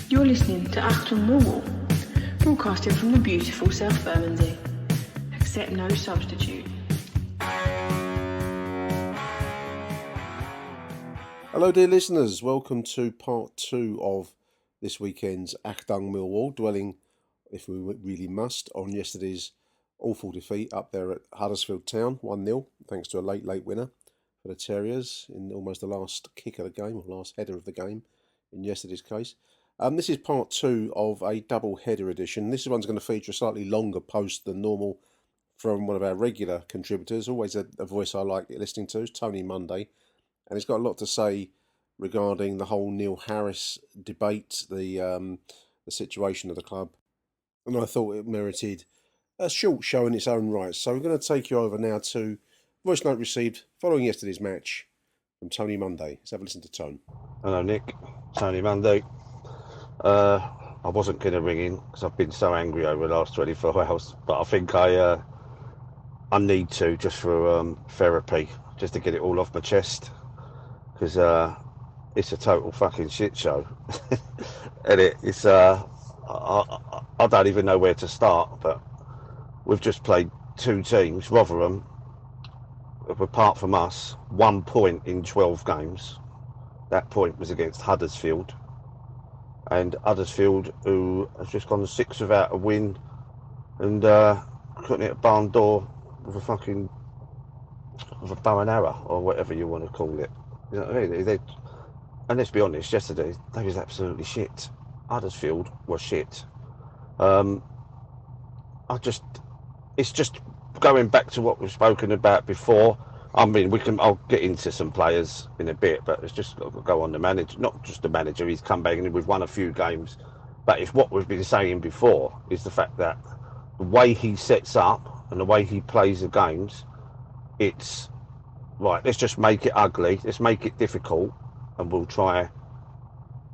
You're listening to Achtung Millwall, broadcasting from the beautiful South Bermondsey. Accept no substitute. Hello dear listeners, welcome to part 2 of this weekend's Achtung Millwall, dwelling, if we really must, on yesterday's awful defeat up there at Huddersfield Town, 1-0, thanks to a late winner for the Terriers in almost the last kick of the game, or last header of the game in yesterday's case. This is part 2 of a double header edition. This one's going to feature a slightly longer post than normal from one of our regular contributors, always a voice I like listening to, is Tony Munday. And he's got a lot to say regarding the whole Neil Harris debate, the situation of the club. And I thought it merited a short show in its own right. So we're going to take you over now to voice note received following yesterday's match from Tony Munday. Let's have a listen to Tone. Hello Nick, Tony Munday. I wasn't going to ring in because I've been so angry over the last 24 hours, but I think I need to, just for therapy, just to get it all off my chest. Because it's a total fucking shit show. And it's I don't even know where to start, but we've just played two teams, Rotherham, apart from us, 1 point in 12 games. That point was against Huddersfield. And Huddersfield, who has just gone 6 without a win, and couldn't hit a barn door with a bow and arrow, or whatever you want to call it. You know what I mean? And let's be honest, yesterday they was absolutely shit. Huddersfield was shit. It's just going back to what we've spoken about before. I mean, I'll get into some players in a bit, but it's just go on the manager, not just the manager. He's come back and we've won a few games, but it's what we've been saying before, is the fact that the way he sets up and the way he plays the games, it's right, let's just make it ugly, let's make it difficult, and we'll try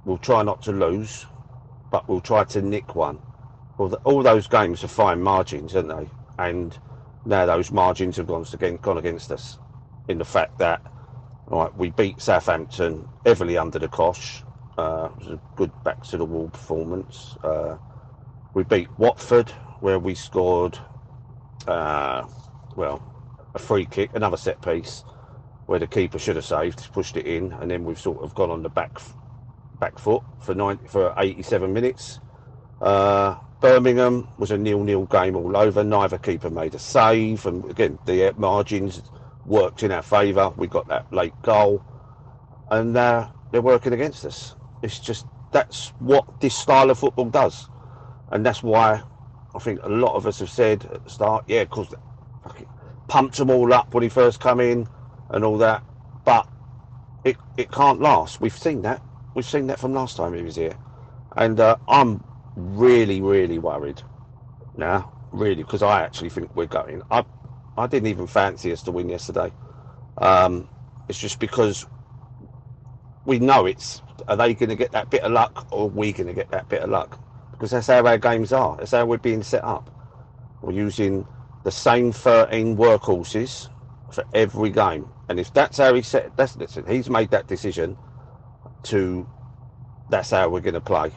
not to lose, but we'll try to nick one. Well, all those games are fine margins, aren't they? And now those margins have gone against us, in the fact that, right, we beat Southampton heavily under the cosh. It was a good back to the wall performance. We beat Watford, where we scored a free kick, another set piece, where the keeper should have saved, pushed it in, and then we've sort of gone on the back foot for 87 minutes. Birmingham was a 0-0 game all over. Neither keeper made a save, and again the margins worked in our favour. We got that late goal, and they're working against us. It's just, that's what this style of football does, and that's why I think a lot of us have said at the start, yeah, because pumped them all up when he first come in and all that, but it can't last. We've seen that from last time he was here, and I'm really worried now, really, because I actually think we're going. I didn't even fancy us to win yesterday. It's just because we know are they going to get that bit of luck, or are we going to get that bit of luck? Because that's how our games are. That's how we're being set up. We're using the same 13 workhorses for every game, and if that's how he's made that decision that's how we're going to play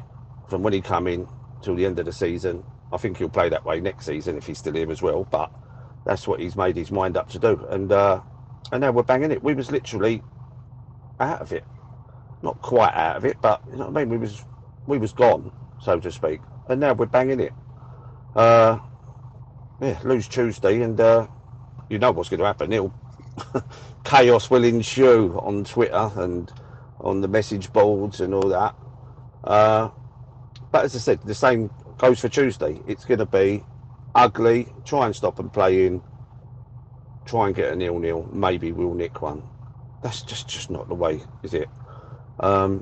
from when he come in till the end of the season. I think he'll play that way next season if he's still here as well, but that's what he's made his mind up to do, and now we're banging it. We was literally out of it, not quite out of it, but you know what I mean, we was gone, so to speak, and now we're banging it. Lose Tuesday, and you know what's going to happen. Chaos will ensue on Twitter and on the message boards and all that. But as I said, the same goes for Tuesday. It's going to be ugly. Try and stop and play in. Try and get a 0-0. Maybe we'll nick one. That's just not the way, is it?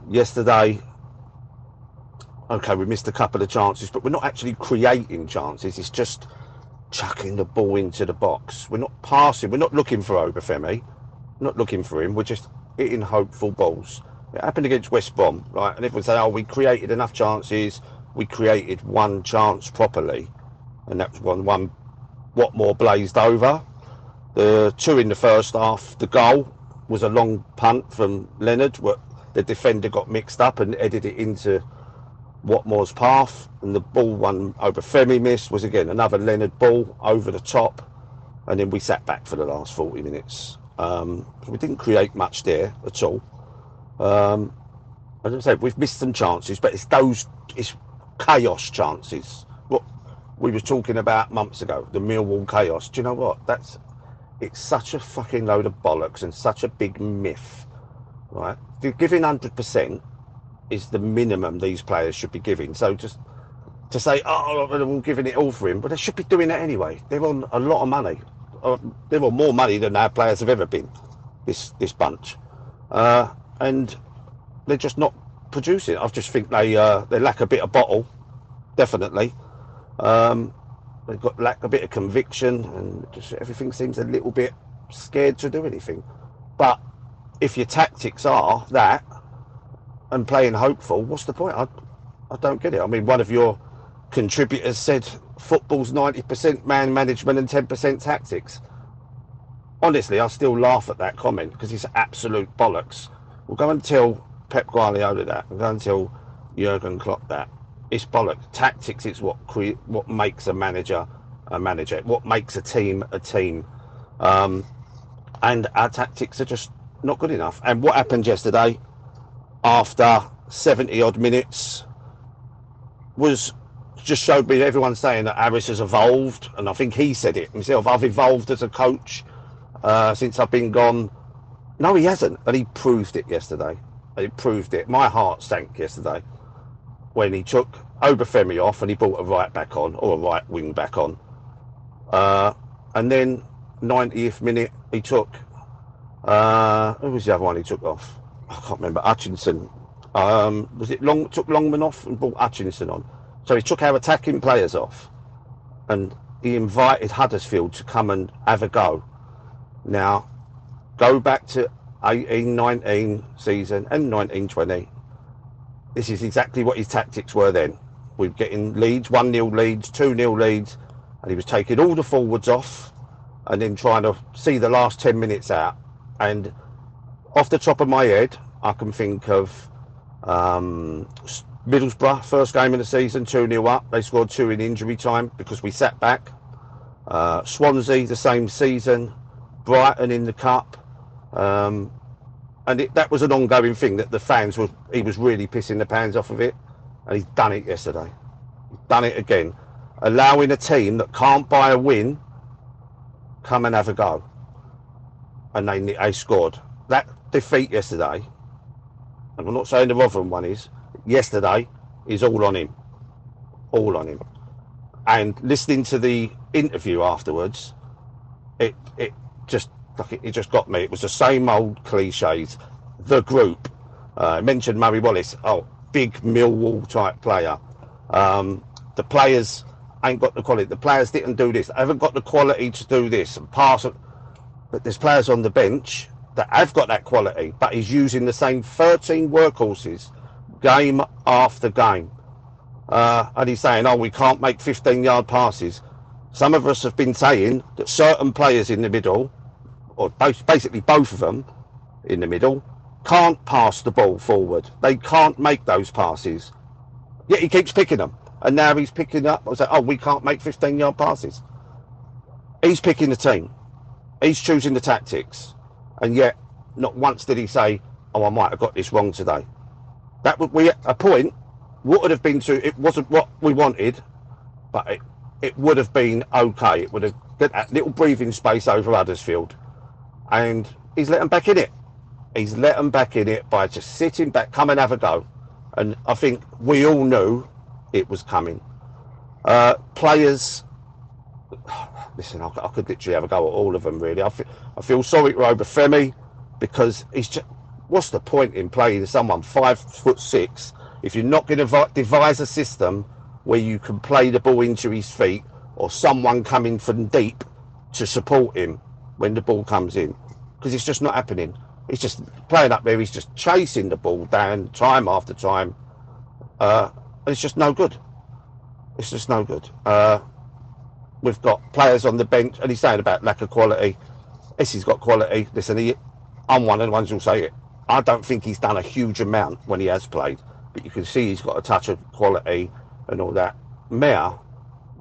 Yesterday, okay, we missed a couple of chances, but we're not actually creating chances. It's just chucking the ball into the box. We're not passing. We're not looking for Obafemi. Not looking for him. We're just hitting hopeful balls. It happened against West Brom, right? And everyone say, "Oh, we created enough chances. We created one chance properly, and that was one Watmore blazed over. The 2 in the first half. The goal was a long punt from Leonard. The defender got mixed up and headed it into Watmore's path, and the ball one over Femi missed was again another Leonard ball over the top, and then we sat back for the last 40 minutes. We didn't create much there at all. As I said, we've missed some chances, but it's chaos chances. What we were talking about months ago, the Millwall chaos. Do you know what? It's such a fucking load of bollocks and such a big myth, right? Giving 100% is the minimum these players should be giving. So just to say, oh, they're all giving it all for him, but they should be doing that anyway. They're on a lot of money. They're on more money than our players have ever been, this bunch. And they're just not producing. I just think they lack a bit of bottle, definitely. They've got lack a bit of conviction, and just everything seems a little bit scared to do anything. But if your tactics are that and playing hopeful, what's the point? I don't get it. I mean, one of your contributors said football's 90% man management and 10% tactics. Honestly, I still laugh at that comment because it's absolute bollocks. We'll go and tell Pep Guardiola that. We'll go and tell Jurgen Klopp that. It's bollocks. Tactics is what makes a manager a manager. What makes a team a team. And our tactics are just not good enough. And what happened yesterday, after 70 odd minutes, was just showed me everyone saying that Harris has evolved, and I think he said it himself. I've evolved as a coach since I've been gone. No, he hasn't, and he proved it yesterday. He proved it. My heart sank yesterday when he took Obafemi off and he brought a right back on, or a right wing back on. And then 90th minute he took who was the other one he took off? I can't remember. Hutchinson. Was it took Longman off and brought Hutchinson on? So he took our attacking players off and he invited Huddersfield to come and have a go. Now, go back to 18-19 season and 19-20. This is exactly what his tactics were then. We're getting leads, 1-0 leads, 2-0 leads, and he was taking all the forwards off and then trying to see the last 10 minutes out. And off the top of my head, I can think of Middlesbrough, first game of the season, 2-0 up. They scored 2 in injury time because we sat back. Swansea, the same season. Brighton in the cup. And that was an ongoing thing that the fans he was really pissing the pans off of it. And he's done it yesterday. He's done it again. Allowing a team that can't buy a win come and have a go. And they scored. That defeat yesterday, and I'm not saying the Rotherham one is, yesterday is all on him. All on him. And listening to the interview afterwards, it just got me. It was the same old cliches. The group. Mentioned Murray Wallace. Oh, big Millwall type player. The players ain't got the quality. The players didn't do this. They haven't got the quality to do this and pass it. But there's players on the bench that have got that quality, but he's using the same 13 workhorses game after game. And he's saying, oh, we can't make 15-yard passes. Some of us have been saying that certain players in the middle, or basically both of them in the middle, can't pass the ball forward. They can't make those passes. Yet he keeps picking them. And now he's picking up, oh, we can't make 15-yard passes. He's picking the team. He's choosing the tactics. And yet, not once did he say, oh, I might have got this wrong today. That would be a point. What would have been it wasn't what we wanted, but it would have been okay. It would have got that little breathing space over Huddersfield. And he's let them back in it. He's let them back in it by just sitting back, come and have a go. And I think we all knew it was coming. Players, listen, I could literally have a go at all of them, really. I feel sorry for Obafemi because he's just, what's the point in playing someone 5'6" if you're not going to devise a system where you can play the ball into his feet or someone coming from deep to support him when the ball comes in? Because it's just not happening. He's just playing up there. He's just chasing the ball down time after time. And it's just no good. It's just no good. We've got players on the bench, and he's saying about lack of quality. Yes, he's got quality. Listen, I'm one of the ones who'll say it. I don't think he's done a huge amount when he has played. but you can see he's got a touch of quality and all that. Mayer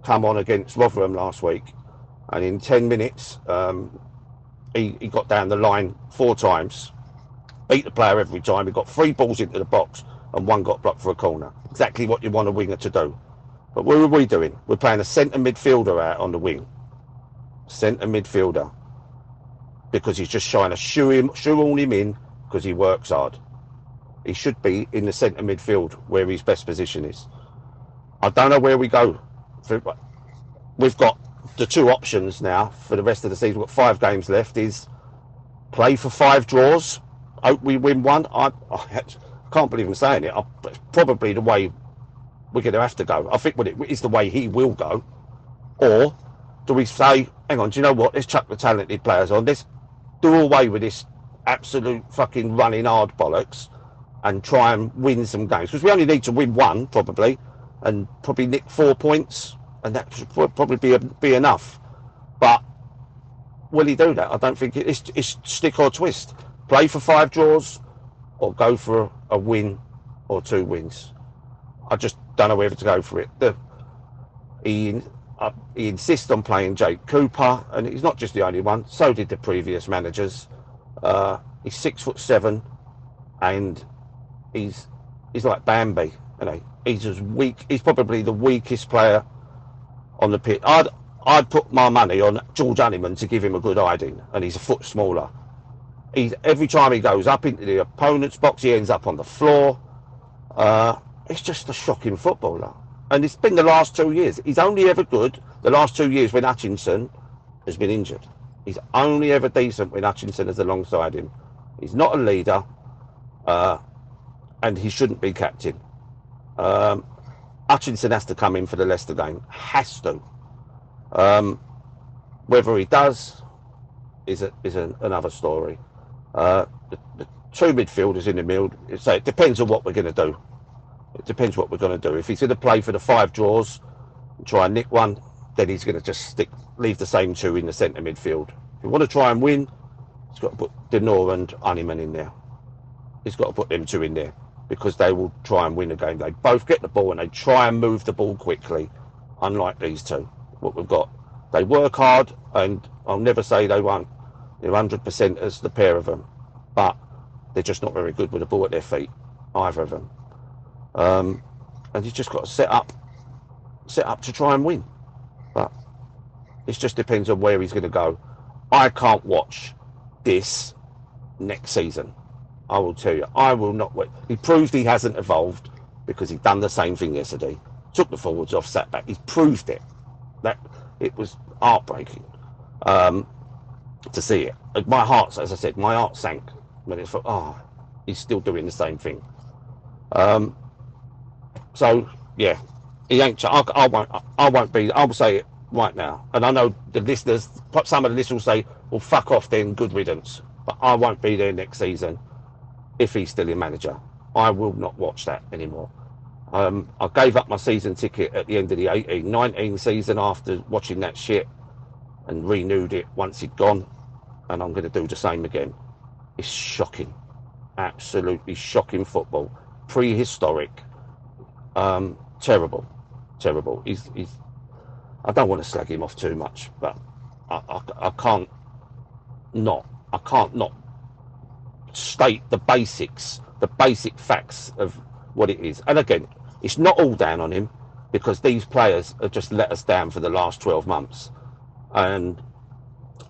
come on against Rotherham last week, and in 10 minutes, he got down the line 4 times, beat the player every time. He got 3 balls into the box, and 1 got blocked for a corner. Exactly what you want a winger to do. But what are we doing? We're playing a centre midfielder out on the wing. Centre midfielder. Because he's just trying to shoehorn him in because he works hard. He should be in the centre midfield where his best position is. I don't know where we go. We've got the 2 options now for the rest of the season. We've got 5 games left. Is play for 5 draws. Hope we win 1. I can't believe I'm saying it. It's probably the way we're going to have to go. I think it is the way he will go. Or do we say, hang on, do you know what? Let's chuck the talented players on. Let's do away with this absolute fucking running hard bollocks and try and win some games. Because we only need to win 1, probably, and probably nick 4 points, and that should probably be enough. But will he do that? I don't think it's stick or twist. Play for 5 draws or go for a win or 2 wins. I just don't know whether to go for it. He insists on playing Jake Cooper, and he's not just the only one. So did the previous managers. He's 6'7", and he's like Bambi. You know, he's as weak. He's probably the weakest player on the pitch. I'd put my money on George Honeyman to give him a good hiding, and he's a foot smaller. Every time he goes up into the opponent's box, he ends up on the floor. It's just a shocking footballer. And it's been the last 2 years. He's only ever good the last 2 years when Hutchinson has been injured. He's only ever decent when Hutchinson is alongside him. He's not a leader, and he shouldn't be captain. Hutchinson has to come in for the Leicester game. Has to. Whether he does is another story. The 2 midfielders in the middle, so it depends on what we're going to do. It depends what we're going to do. If he's going to play for the 5 draws and try and nick 1, then he's going to just leave the same 2 in the centre midfield. If you want to try and win, he's got to put Denor and Honeyman in there. He's got to put them 2 in there because they will try and win a game. They both get the ball and they try and move the ball quickly, unlike these 2, what we've got. They work hard, and I'll never say they won't. They're 100% as the pair of them, but they're just not very good with the ball at their feet, either of them. And he's just got to set up to try and win. But it just depends on where he's going to go. I can't watch this next season. I will tell you, I will not wait. He proved he hasn't evolved because he done the same thing yesterday. Took the forwards off, sat back. He's proved it. That it was heartbreaking to see it. My heart, as I said, my heart sank when it's he's still doing the same thing. So yeah, he ain't. I won't be. I'll say it right now. And I know the listeners. Some of the listeners will say, "Well, fuck off then. Good riddance." But I won't be there next season if he's still in manager. I will not watch that anymore. I gave up my season ticket at the end of the 18-19 season after watching that shit, and renewed it once he'd gone. And I'm going to do the same again. It's shocking, absolutely shocking football, prehistoric. Terrible. He's. I don't want to slag him off too much, but I can't not state the basic facts of what it is. And again, it's not all down on him, because these players have just let us down for the last 12 months, and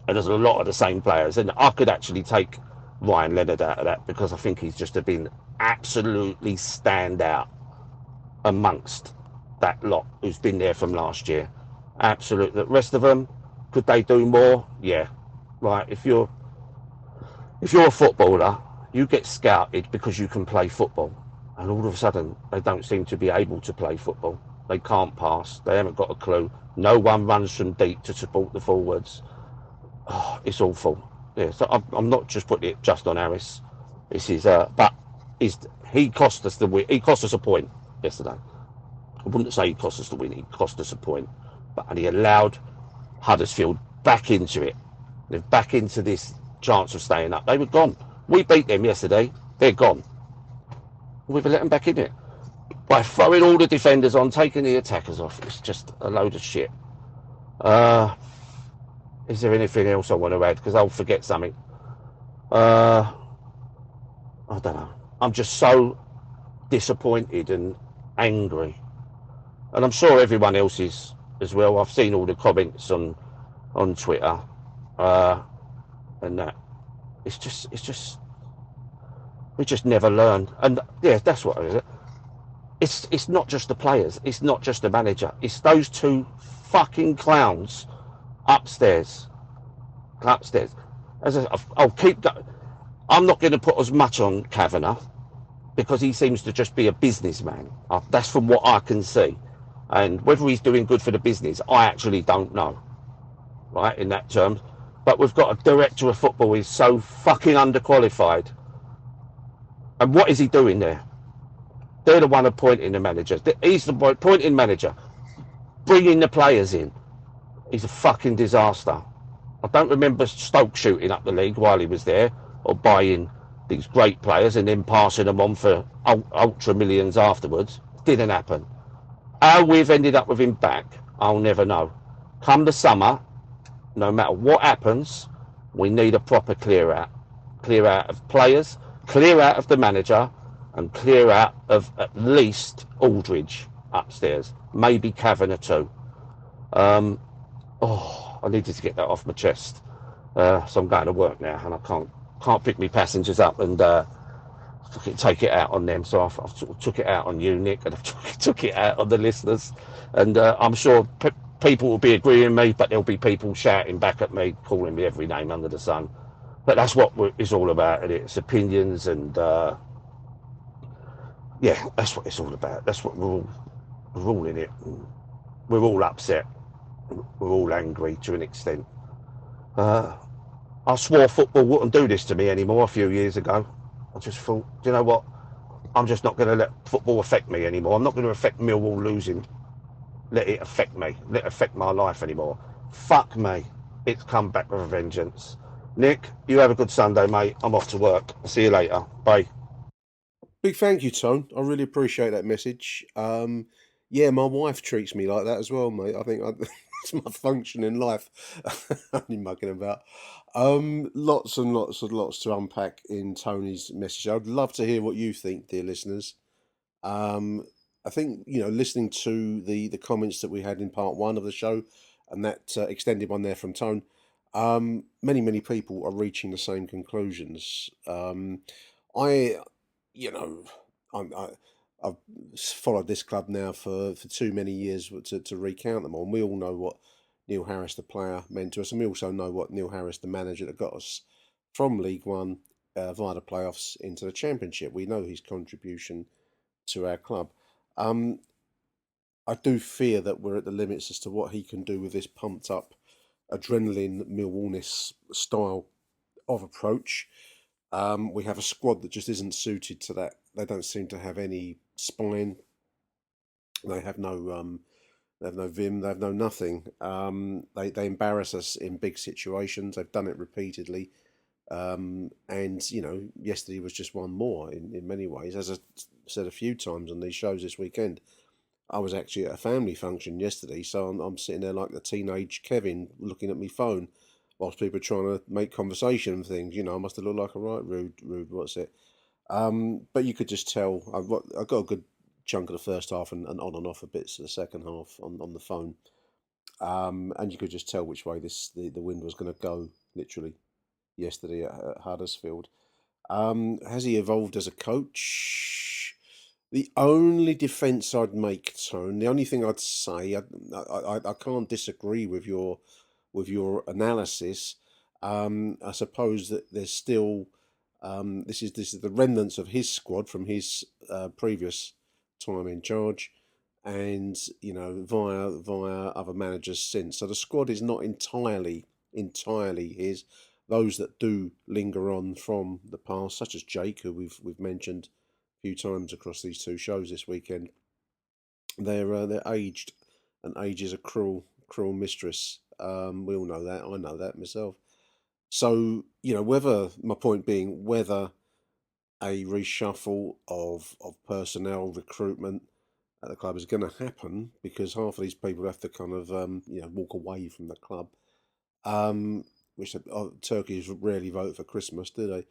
there's a lot of the same players. And I could actually take Ryan Leonard out of that, because I think he's just been absolutely stand out amongst that lot who's been there from last year. Absolutely. The rest of them, could they do more? Yeah. Right. If you're a footballer, you get scouted because you can play football, and all of a sudden they don't seem to be able to play football. They can't pass. They haven't got a clue. No one runs from deep to support the forwards. Oh, it's awful. Yeah. So I'm not just putting it just on Harris. This is but he cost us the win. He cost us a point yesterday. I wouldn't say he cost us the win. He cost us a point, and he allowed Huddersfield back into it. They're back into this chance of staying up. They were gone. We beat them yesterday. They're gone. We've let them back in it. by throwing all the defenders on, taking the attackers off. It's just a load of shit. Is there anything else I want to add? Because I'll forget something. I don't know. I'm just so disappointed and angry, and I'm sure everyone else is as well. I've seen all the comments on Twitter, and that it's just we just never learn. And yeah, that's what it is. It's not just the players. It's not just the manager. It's those two fucking clowns upstairs. I'll keep going. I'm not going to put as much on Kavanagh because he seems to just be a businessman. That's from what I can see. And whether he's doing good for the business, I actually don't know, right, in that terms. But we've got a director of football who's so fucking underqualified. And what is he doing there? They're the one appointing the manager. He's the appointing manager. Bringing the players in. He's a fucking disaster. I don't remember Stoke shooting up the league while he was there, or buying these great players and then passing them on for ultra millions afterwards. Didn't happen. How we've ended up with him back, I'll never know. Come the summer, no matter what happens, we need a proper clear out. Clear out of players, clear out of the manager, and clear out of at least Aldridge upstairs. Maybe Kavanagh too. I needed to get that off my chest. So I'm going to work now, and I can't pick me passengers up and take it out on them. So I've sort of took it out on you, Nick, and I've took it out on the listeners. And I'm sure people will be agreeing with me, but there'll be people shouting back at me, calling me every name under the sun. But that's what it's all about, and it's opinions, and yeah, that's what it's all about. That's what we're all in it. We're all upset. We're all angry to an extent. I swore football wouldn't do this to me anymore a few years ago. I just thought, do you know what? I'm just not going to let football affect me anymore. I'm not going to affect Millwall losing. Let it affect me. Let it affect my life anymore. Fuck me. It's come back with a vengeance. Nick, you have a good Sunday, mate. I'm off to work. I'll see you later. Bye. Big thank you, Tone. I really appreciate that message. Yeah, my wife treats me like that as well, mate. I think it's my function in life. Only mucking about. Lots and lots to unpack in Tony's message. I'd love to hear what you think, dear listeners. I think, listening to the comments that we had in part one of the show, and that extended one there from Tone, many people are reaching the same conclusions. I, you know, I've followed this club now for too many years to recount them all. And we all know what Neil Harris, the player, meant to us, and we also know what Neil Harris, the manager, that got us from League One via the playoffs into the Championship. We know his contribution to our club. I do fear that we're at the limits as to what he can do with this pumped up adrenaline Millwallness style of approach. We have a squad that just isn't suited to that. They don't seem to have any spine. They have no vim. They have no nothing. They embarrass us in big situations. They've done it repeatedly. And yesterday was just one more in many ways. As I said a few times on these shows this weekend, I was actually at a family function yesterday, so I'm sitting there like the teenage Kevin looking at my phone whilst people are trying to make conversation and things. I must have looked like a right rude, what's it? But you could just tell I got a good chunk of the first half and on and off a bits of the second half on the phone. And you could just tell which way the wind was going to go, literally, yesterday at Huddersfield. Has he evolved as a coach? The only defence I'd make, Tone, the only thing I'd say, I can't disagree with your analysis. I suppose that there's still this is the remnants of his squad from his previous time in charge, and via other managers since. So the squad is not entirely his. Those that do linger on from the past, such as Jake, who we've mentioned a few times across these two shows this weekend, they're aged, and age is a cruel mistress. We all know that. I know that myself. So whether my point being whether a reshuffle of personnel recruitment at the club is going to happen, because half of these people have to kind of walk away from the club. Which Turkeys rarely vote for Christmas, do they?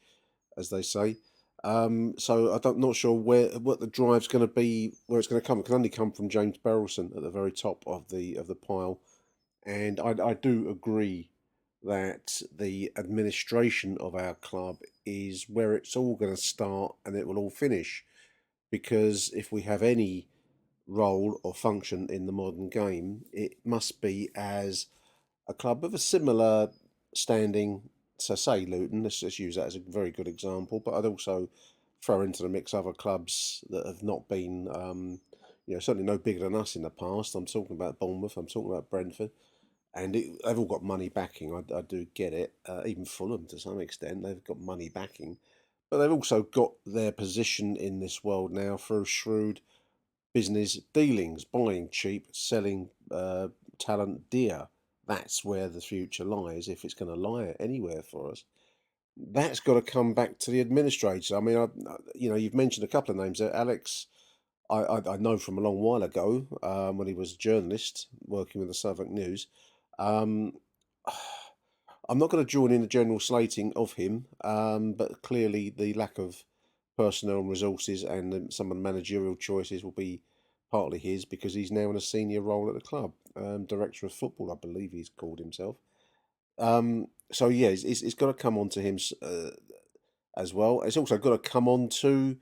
As they say. So not sure what the drive's going to be, where it's going to come. It can only come from James Berylson at the very top of the pile, and I do agree that the administration of our club is where it's all going to start and it will all finish. Because if we have any role or function in the modern game, it must be as a club of a similar standing. So say Luton, let's just use that as a very good example, but I'd also throw into the mix other clubs that have not been, certainly no bigger than us in the past. I'm talking about Bournemouth, I'm talking about Brentford, and they've all got money backing. I do get it. Even Fulham, to some extent, they've got money backing, but they've also got their position in this world now through shrewd business dealings, buying cheap, selling talent dear. That's where the future lies, if it's going to lie anywhere for us. That's got to come back to the administrators. I mean, you've mentioned a couple of names there. Alex, I know from a long while ago, when he was a journalist working with the Southwark News. Um, I'm not going to join in the general slating of him, but clearly the lack of personnel and resources and some of the managerial choices will be partly his, because he's now in a senior role at the club, director of football, I believe he's called himself. So yeah, it's got to come on to him as well. It's also got to come on to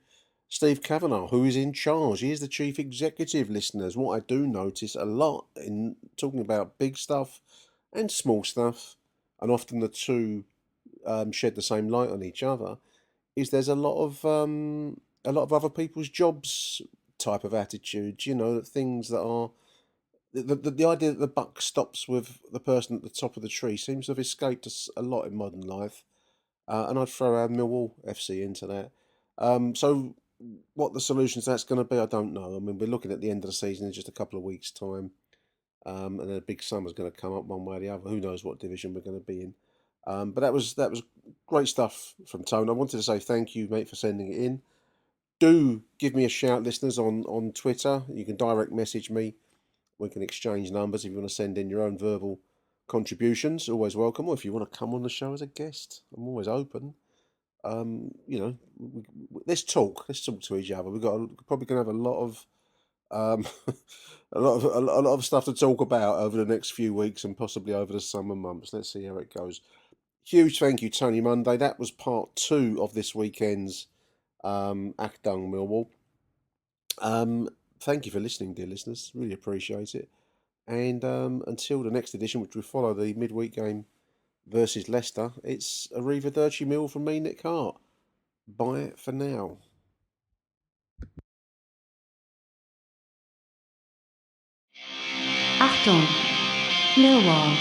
Steve Kavanagh, who is in charge. He is the chief executive, listeners. What I do notice a lot in talking about big stuff and small stuff, and often the two shed the same light on each other, is there's a lot of other people's jobs type of attitudes. Things that are the idea that the buck stops with the person at the top of the tree seems to have escaped us a lot in modern life. And I'd throw our Millwall FC into that. So what the solution to that's going to be, I don't know. I mean, we're looking at the end of the season in just a couple of weeks' time. And then a big summer's going to come up one way or the other. Who knows what division we're going to be in? But that was great stuff from Tone. I wanted to say thank you, mate, for sending it in. Do give me a shout, listeners, on Twitter. You can direct message me. We can exchange numbers if you want to send in your own verbal contributions. Always welcome. Or if you want to come on the show as a guest, I'm always open. Let's talk. Let's talk to each other. Probably going to have a lot of a lot of stuff to talk about over the next few weeks and possibly over the summer months. Let's see how it goes. Huge thank you, Tony Munday. That was part 2 of this weekend's Achtung Millwall. Thank you for listening, dear listeners. Really appreciate it. And until the next edition, which will follow the midweek game versus Leicester, it's Arrivederci Millwall from me, Nick Hart. Bye for now. Achtung, Millwall.